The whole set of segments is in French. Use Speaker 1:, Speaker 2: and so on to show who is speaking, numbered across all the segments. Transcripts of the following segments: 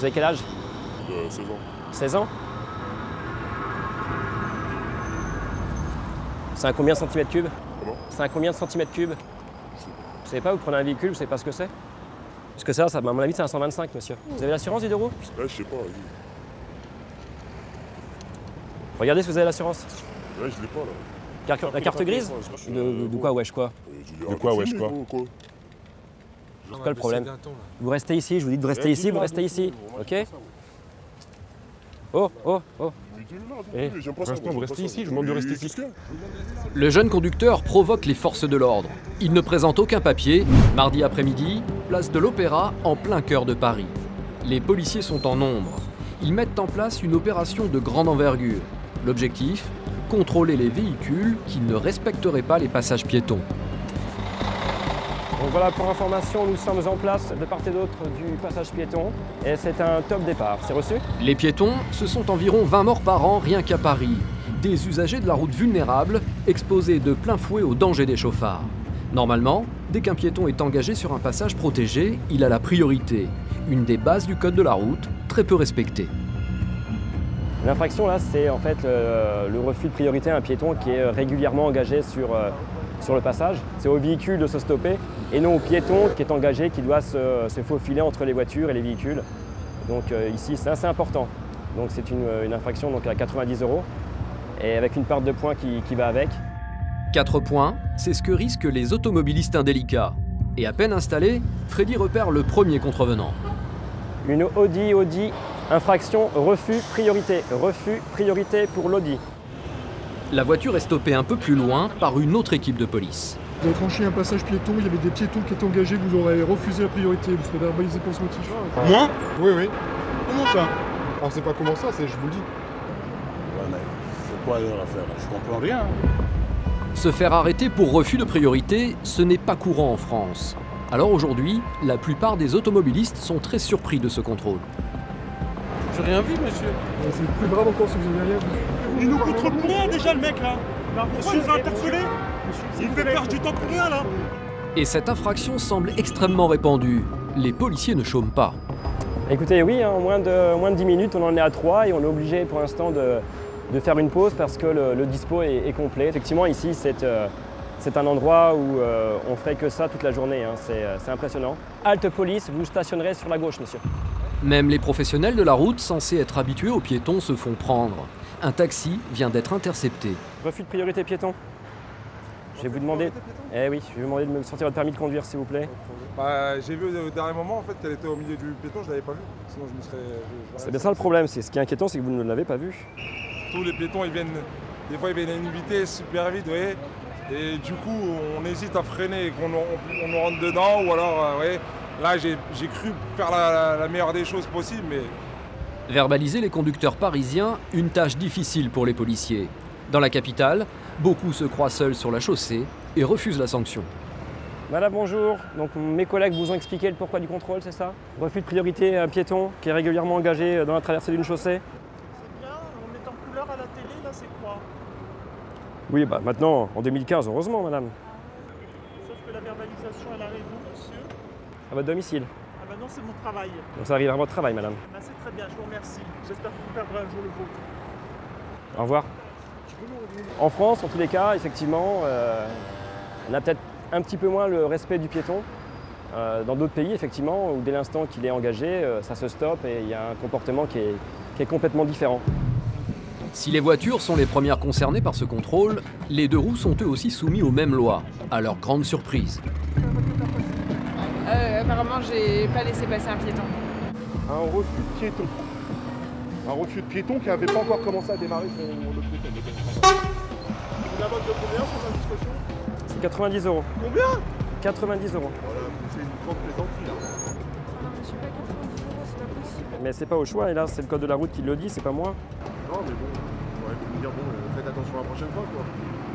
Speaker 1: Vous avez quel âge?
Speaker 2: 16 ans.
Speaker 1: 16 ans? C'est un combien de centimètres cubes?
Speaker 2: Comment?
Speaker 1: C'est un combien de centimètres cubes?
Speaker 2: Je sais pas.
Speaker 1: Vous savez pas, vous prenez un véhicule, vous savez pas ce que c'est? Parce que ça, à mon avis, c'est un 125, monsieur. Vous avez l'assurance des 2 roues?
Speaker 2: Ouais, je sais pas.
Speaker 1: Regardez si vous avez l'assurance.
Speaker 2: Ouais, je l'ai pas là.
Speaker 1: La carte grise? De quoi, wesh, quoi?
Speaker 2: De quoi, wesh, quoi?
Speaker 1: C'est quoi le problème? Vous restez ici, je vous dis de rester ici, vous restez ici. Ok? Oh, oh, oh.
Speaker 2: Pour l'instant, vous restez ici, je vous demande de rester ici.
Speaker 3: Le jeune conducteur provoque les forces de l'ordre. Il ne présente aucun papier. Mardi après-midi, place de l'Opéra, en plein cœur de Paris. Les policiers sont en nombre. Ils mettent en place une opération de grande envergure. L'objectif, contrôler les véhicules qui ne respecteraient pas les passages piétons.
Speaker 1: Donc voilà, pour information, nous sommes en place de part et d'autre du passage piéton et c'est un top départ. C'est reçu?
Speaker 3: Les piétons, ce sont environ 20 morts par an rien qu'à Paris. Des usagers de la route vulnérables, exposés de plein fouet aux dangers des chauffards. Normalement, dès qu'un piéton est engagé sur un passage protégé, il a la priorité. Une des bases du code de la route, très peu respectée.
Speaker 1: L'infraction là, c'est en fait le refus de priorité à un piéton qui est régulièrement engagé sur le passage. C'est au véhicule de se stopper et non au piéton qui est engagé, qui doit se faufiler entre les voitures et les véhicules. Donc ici, c'est assez important. Donc c'est une infraction donc, à 90 € et avec une part de points qui va avec.
Speaker 3: 4 points, c'est ce que risquent les automobilistes indélicats. Et à peine installé, Freddy repère le premier contrevenant.
Speaker 1: Une Audi, infraction refus priorité pour l'Audi.
Speaker 3: La voiture est stoppée un peu plus loin par une autre équipe de police.
Speaker 4: Vous avez franchi un passage piéton, il y avait des piétons qui étaient engagés, vous aurez refusé la priorité, vous serez verbalisé pour ce motif.
Speaker 5: Moi? Oui, oui. Comment ça? Alors c'est pas comment ça, c'est je vous le dis.
Speaker 6: Ouais, mais c'est quoi leur affaire là? Je comprends rien.
Speaker 3: Se faire arrêter pour refus de priorité, ce n'est pas courant en France. Alors aujourd'hui, la plupart des automobilistes sont très surpris de ce contrôle.
Speaker 5: J'ai rien vu, monsieur.
Speaker 4: C'est plus grave encore si vous avez rien vu.
Speaker 7: Il nous contrôle pour rien déjà le mec là. Pourquoi il nous a interpellés? Il fait perdre du temps pour rien là.
Speaker 3: Et cette infraction semble extrêmement répandue. Les policiers ne chôment pas.
Speaker 1: Écoutez, oui, en moins de 10 minutes, on en est à 3 et on est obligé pour l'instant de faire une pause parce que le dispo est complet. Effectivement, ici, c'est un endroit où on ferait que ça toute la journée. Hein. C'est impressionnant. Halte police, vous stationnerez sur la gauche, monsieur.
Speaker 3: Même les professionnels de la route, censés être habitués aux piétons, se font prendre. Un taxi vient d'être intercepté.
Speaker 1: Refus de priorité piéton. Je vais vous demander. Eh oui, je vais vous demander de me sortir votre permis de conduire, s'il vous plaît.
Speaker 5: Bah, j'ai vu au dernier moment en fait qu'elle était au milieu du piéton, je l'avais pas vu. Sinon je me serais.
Speaker 1: C'est bien ça le problème. Ce qui est inquiétant, c'est que vous ne l'avez pas vu.
Speaker 5: Tous les piétons, ils viennent. Des fois, ils viennent à une vitesse super vite, vous voyez. Et du coup, on hésite à freiner et qu'on nous rentre dedans, ou alors, ouais. Là, j'ai cru faire la meilleure des choses possible, mais.
Speaker 3: Verbaliser les conducteurs parisiens, une tâche difficile pour les policiers. Dans la capitale, beaucoup se croient seuls sur la chaussée et refusent la sanction.
Speaker 1: Madame, bonjour. Donc mes collègues vous ont expliqué le pourquoi du contrôle, c'est ça? Refus de priorité à un piéton qui est régulièrement engagé dans la traversée d'une chaussée.
Speaker 7: C'est bien, on est en couleur à la télé, là c'est quoi?
Speaker 1: Oui, bah maintenant, en 2015, heureusement, madame.
Speaker 7: Sauf que la verbalisation elle arrive où, monsieur?
Speaker 1: À votre domicile.
Speaker 7: Ah bah non, c'est mon travail.
Speaker 1: Donc ça arrive à votre travail, madame.
Speaker 7: Bah c'est très bien, je vous remercie. J'espère que vous perdrez un jour le vôtre.
Speaker 1: Au revoir. En France, en tous les cas, effectivement, on a peut-être un petit peu moins le respect du piéton. Dans d'autres pays, effectivement, où dès l'instant qu'il est engagé, ça se stoppe et il y a un comportement qui est complètement différent.
Speaker 3: Si les voitures sont les premières concernées par ce contrôle, les 2 roues sont eux aussi soumis aux mêmes lois, à leur grande surprise.
Speaker 8: Apparemment, j'ai pas laissé passer un piéton.
Speaker 2: Un refus de piéton. Un refus de piéton qui n'avait pas encore commencé à démarrer son le piéton.
Speaker 5: Une amende de combien sans indiscrétion?
Speaker 1: C'est 90 €.
Speaker 5: Combien?
Speaker 1: 90 €.
Speaker 2: Voilà, c'est une grande plaisanterie là.
Speaker 8: Non, monsieur, pas 90 €, c'est pas possible.
Speaker 1: Mais c'est pas au choix, et là, c'est le code de la route qui le dit, c'est pas moi.
Speaker 2: Non, mais bon, on aurait pu me dire, bon, faites attention la prochaine fois quoi.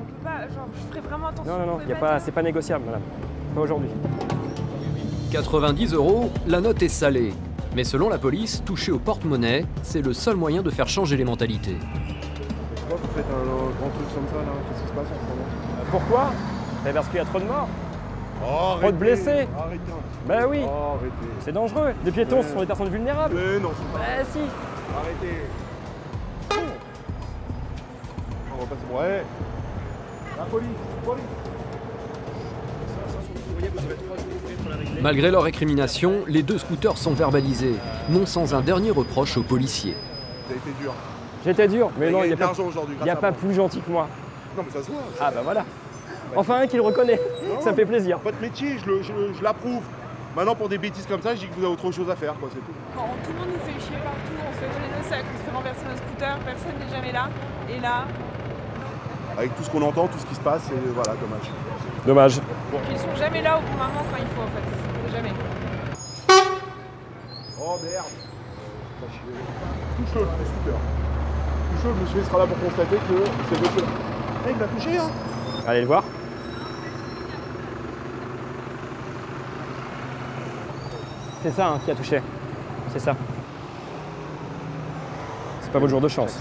Speaker 8: On peut pas, genre, je ferai vraiment attention.
Speaker 1: Non,
Speaker 8: vous pouvez
Speaker 1: c'est pas négociable, madame. Pas aujourd'hui.
Speaker 3: 90 €, la note est salée. Mais selon la police, toucher au porte-monnaie, c'est le seul moyen de faire changer les mentalités.
Speaker 2: Pourquoi vous faites un grand truc comme ça là? Qu'est-ce qui se passe en ce moment?
Speaker 1: Pourquoi? Parce qu'il y a trop de morts.
Speaker 2: Oh,
Speaker 1: Trop de blessés.
Speaker 2: Arrêtez.
Speaker 1: Ben oui,
Speaker 2: Oh, arrêtez.
Speaker 1: c'est dangereux. Les piétons, ce sont des personnes vulnérables.
Speaker 2: Mais non, c'est pas.
Speaker 1: Ben si.
Speaker 2: Arrêtez. On va passer. Ouais. La police.
Speaker 3: Malgré leur récrimination, les deux scooters sont verbalisés, non sans un dernier reproche aux policiers.
Speaker 2: Ça a été dur.
Speaker 1: J'étais dur, mais non, il n'y a
Speaker 2: de
Speaker 1: pas,
Speaker 2: l'argent aujourd'hui.
Speaker 1: y a pas plus gentil que moi.
Speaker 2: Non, mais ça se voit.
Speaker 1: Ah ben voilà. Enfin un qui le reconnaît, ça me fait plaisir.
Speaker 2: Votre métier, je l'approuve. Maintenant, pour des bêtises comme ça, je dis que vous avez autre chose à faire, quoi, c'est tout.
Speaker 8: Quand tout le monde nous fait chier partout, on se fait voler nos sacs, on se fait renverser nos scooters, personne n'est jamais là. Et là,
Speaker 2: Avec tout ce qu'on entend, tout ce qui se passe, et voilà, dommage.
Speaker 1: Dommage.
Speaker 8: ils sont jamais là au bon moment quand il faut en fait. Jamais.
Speaker 2: Oh merde. Pas chier. Touche-le, le scooter. Touche-le, le monsieur sera là pour constater que c'est monsieur. Il l'a touché, hein.
Speaker 1: Allez le voir. C'est ça hein, qui a touché. C'est ça. C'est pas votre jour de chance.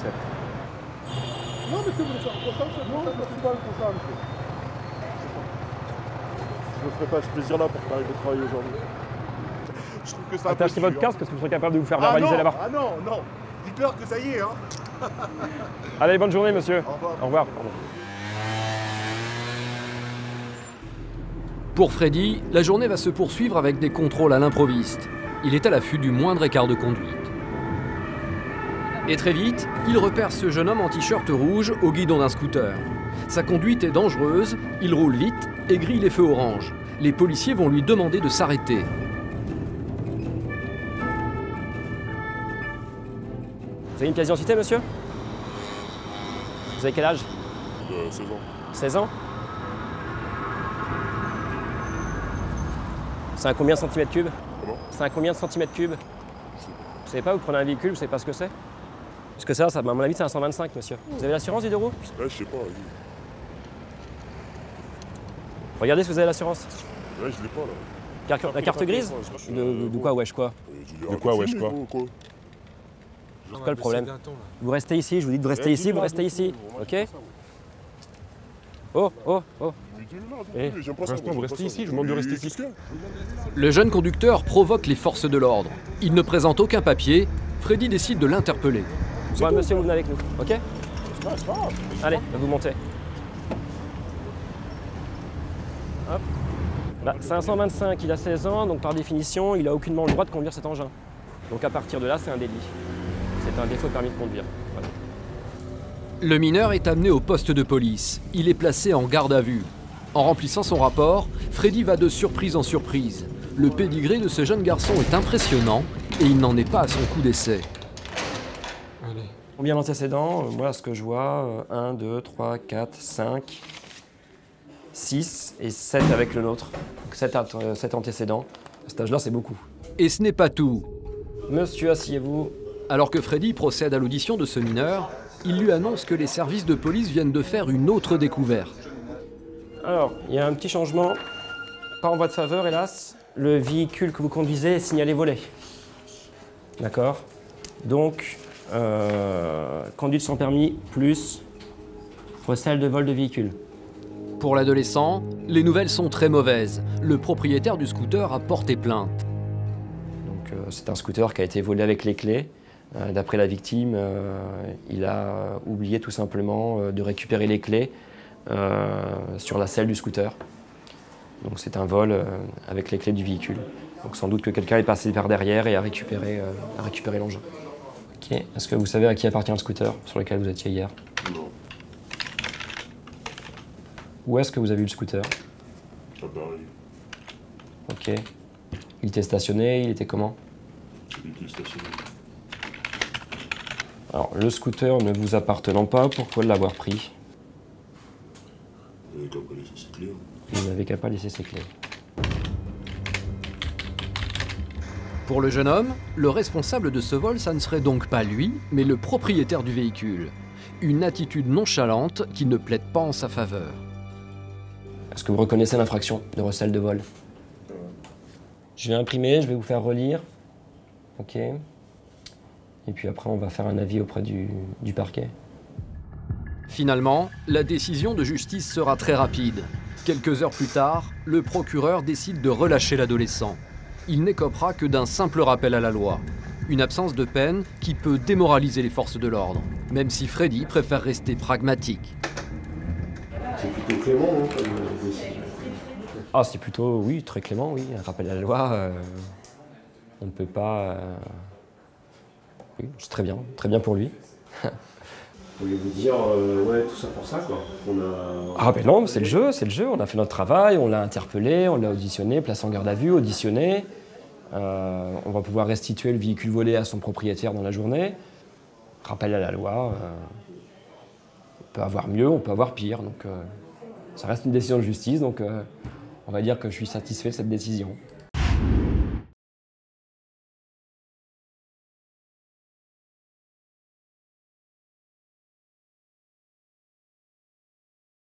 Speaker 2: Non, mais c'est ça. Non, c'est pas le constat, monsieur. Je ne ferai pas ce plaisir-là pour t'arriver de travailler aujourd'hui. Je trouve que c'est un peu
Speaker 1: Attachez votre
Speaker 2: dur.
Speaker 1: casque parce que vous serez capable de vous faire
Speaker 2: Ah
Speaker 1: verbaliser
Speaker 2: non,
Speaker 1: là-bas.
Speaker 2: ah non. Dites-leur que ça y est, hein.
Speaker 1: Allez, bonne journée monsieur.
Speaker 2: Au revoir.
Speaker 1: Au revoir. Pardon.
Speaker 3: Pour Freddy, la journée va se poursuivre avec des contrôles à l'improviste. Il est à l'affût du moindre écart de conduite. Et très vite, il repère ce jeune homme en t-shirt rouge au guidon d'un scooter. Sa conduite est dangereuse, il roule vite et grille les feux orange. Les policiers vont lui demander de s'arrêter.
Speaker 1: Vous avez une pièce d'identité monsieur? Vous avez quel âge?
Speaker 6: 16 ans.
Speaker 1: 16 ans? C'est un combien de centimètres cubes?
Speaker 6: Comment?
Speaker 1: C'est un combien de centimètres cubes? Vous savez pas, vous prenez un véhicule, vous savez pas ce que c'est? Parce que ça, à mon avis, c'est un 125, monsieur. Vous avez l'assurance du deux roues?
Speaker 6: Ouais, je sais pas.
Speaker 1: Regardez si vous avez l'assurance.
Speaker 6: Ouais, je l'ai pas là.
Speaker 1: La carte grise? De quoi, wesh, quoi?
Speaker 6: De quoi, wesh, quoi?
Speaker 1: C'est quoi le problème? Vous restez ici, je vous dis de rester ici, vous restez ici. Ok? Oh.
Speaker 6: Pour l'instant, vous restez ici, je vous demande de rester ici.
Speaker 3: Le jeune conducteur provoque les forces de l'ordre. Il ne présente aucun papier. Freddy décide de l'interpeller.
Speaker 1: Ouais, monsieur, vous venez avec nous, ok? Allez, vous montez. Hop. Bah, c'est un 125, il a 16 ans, donc par définition, il n'a aucunement le droit de conduire cet engin. Donc à partir de là, c'est un délit. C'est un défaut de permis de conduire. Voilà.
Speaker 3: Le mineur est amené au poste de police. Il est placé en garde à vue. En remplissant son rapport, Freddy va de surprise en surprise. Le pédigré de ce jeune garçon est impressionnant et il n'en est pas à son coup d'essai.
Speaker 1: Combien d'antécédents? Moi, ce que je vois, 1, 2, 3, 4, 5, 6 et 7 avec le nôtre. Donc 7 antécédents. À cet âge-là, c'est beaucoup.
Speaker 3: Et ce n'est pas tout.
Speaker 1: Monsieur, asseyez-vous.
Speaker 3: Alors que Freddy procède à l'audition de ce mineur, il lui annonce que les services de police viennent de faire une autre découverte.
Speaker 1: Alors, il y a un petit changement. Pas en votre faveur, hélas. Le véhicule que vous conduisez est signalé volé. D'accord? Donc, conduite sans permis plus recel de vol de véhicule.
Speaker 3: Pour l'adolescent, les nouvelles sont très mauvaises. Le propriétaire du scooter a porté plainte.
Speaker 1: Donc, c'est un scooter qui a été volé avec les clés. D'après la victime, il a oublié tout simplement de récupérer les clés sur la selle du scooter. Donc c'est un vol avec les clés du véhicule. Donc sans doute que quelqu'un est passé par derrière et a récupéré l'engin. Ok. Est-ce que vous savez à qui appartient le scooter sur lequel vous étiez hier?
Speaker 6: Non.
Speaker 1: Où est-ce que vous avez eu le scooter?
Speaker 6: À Paris.
Speaker 1: Ok. Il était stationné, il était comment?
Speaker 6: Il était stationné.
Speaker 1: Alors le scooter ne vous appartenant pas, pourquoi l'avoir pris?
Speaker 6: Il n'avait qu'à pas laisser ses clés.
Speaker 1: Il n'avait qu'à pas laisser ses clés.
Speaker 3: Pour le jeune homme, le responsable de ce vol, ça ne serait donc pas lui, mais le propriétaire du véhicule. Une attitude nonchalante qui ne plaide pas en sa faveur.
Speaker 1: Est-ce que vous reconnaissez l'infraction de recel de vol? Je vais imprimer, je vais vous faire relire. Ok. Et puis après, on va faire un avis auprès du parquet.
Speaker 3: Finalement, la décision de justice sera très rapide. Quelques heures plus tard, le procureur décide de relâcher l'adolescent. Il n'écopera que d'un simple rappel à la loi. Une absence de peine qui peut démoraliser les forces de l'ordre, même si Freddy préfère rester pragmatique.
Speaker 9: C'est plutôt clément, non, comme décision?
Speaker 1: Ah, c'est plutôt, oui, très clément, oui. Un rappel à la loi, on ne peut pas... Oui, c'est très bien pour lui.
Speaker 9: Pourriez-vous dire, ouais, tout ça pour ça, quoi?
Speaker 1: Ah ben non, c'est le jeu, on a fait notre travail, on l'a interpellé, on l'a auditionné, placé en garde à vue, auditionné. On va pouvoir restituer le véhicule volé à son propriétaire dans la journée. Rappel à la loi, on peut avoir mieux, on peut avoir pire, donc ça reste une décision de justice, donc on va dire que je suis satisfait de cette décision.